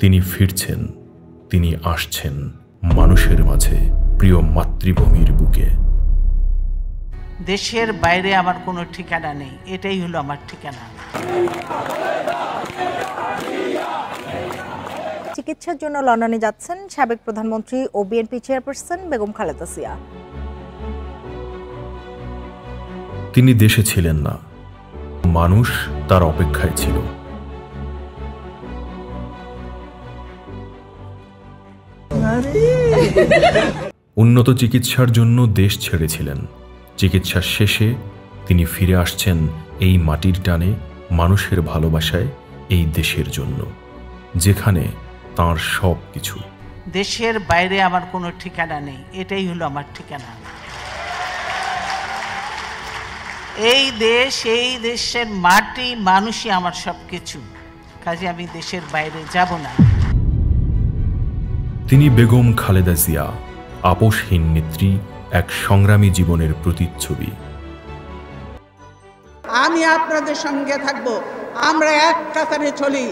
তিনি ফিরছেন, তিনি আসছেন মানুষের মাঝে, প্রিয় মাতৃভূমির বুকে। দেশের বাইরে আমার কোনো ঠিকানা নেই, এটাই হলো আমার ঠিকানা। চিকিৎসার জন্য লন্ডনে যাচ্ছেন সাবেক প্রধানমন্ত্রী ও বিএনপি চেয়ারপারসন বেগম খালেদা জিয়া। তিনি দেশে ছিলেন না, মানুষ তার অপেক্ষায় ছিল। উন্নত চিকিৎসার জন্য দেশ ছেড়েছিলেন। চিকিৎসার শেষে তিনি ফিরে আসছেন এই মাটির টানে, মানুষের ভালোবাসায়, এই দেশের জন্য, যেখানে তাঁর সব কিছু। দেশের বাইরে আমার কোনো ঠিকানা নেই, এটাই হলো আমার ঠিকানা। এই দেশ, এই দেশের মাটি, মানুষই আমার সব কিছু, কাজে আমি দেশের বাইরে যাব না। তিনি বেগম খালেদা জিয়া, আপোষহীন নেত্রী, এক সংগ্রামী জীবনের প্রতিচ্ছবি। আমি আপনাদের সঙ্গে থাকব, আমরা এক কাতারে চলি,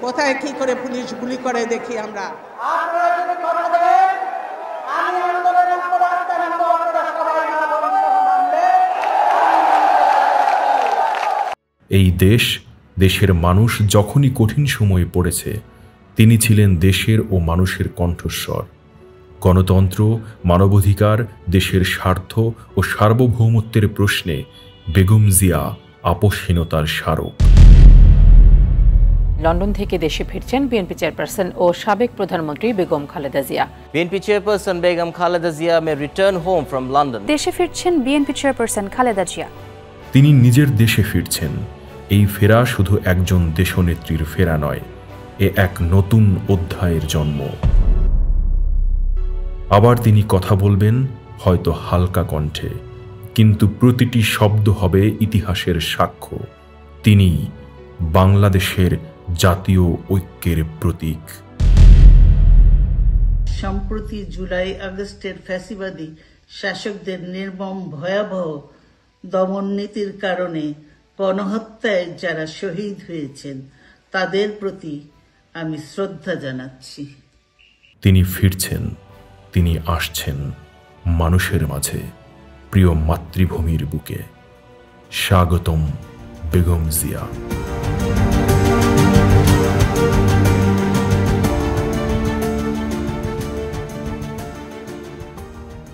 কোথায় কি করে পুলিশ গুলি করে দেখি আমরা। এই দেশ, দেশের মানুষ যখনই কঠিন সময়ে পড়েছে, তিনি ছিলেন দেশের ও মানুষের কণ্ঠস্বর। গণতন্ত্র, মানবাধিকার, দেশের স্বার্থ ও সার্বভৌমত্বের প্রশ্নে বেগম জিয়া আপোষহীনতার স্মারক। লন্ডন থেকে দেশে ফিরছেন বিএনপি চেয়ারপারসন ও সাবেক প্রধানমন্ত্রী Begum Khaleda Zia. BNP chairperson Begum Khaleda Zia May return home from London. দেশে ফিরছেন বিএনপি চেয়ারপারসন খালেদা জিয়া। তিনি নিজের দেশে ফিরছেন। এই ফেরা শুধু একজন দেশনেত্রীর ফেরা নয়, এ এক নতুন অধ্যায়ের জন্ম। আবার তিনি কথা বলবেন, হয়তো হালকা কণ্ঠে, কিন্তু প্রতিটি শব্দ হবে ইতিহাসের সাক্ষ্য। তিনি বাংলাদেশের জাতীয় ঐক্যের প্রতীক। সম্প্রতি জুলাই আগস্টের ফ্যাসিবাদী শাসকদের নির্মম ভয়াবহ দমন নীতির কারণে গণহত্যায় যারা শহীদ হয়েছেন, তাদের প্রতি আমি শ্রদ্ধা জানাচ্ছি। তিনি ফিরছেন, তিনি আসছেন মানুষের মাঝে, প্রিয় মাতৃভূমির বুকে। স্বাগতম বেগম জিয়া।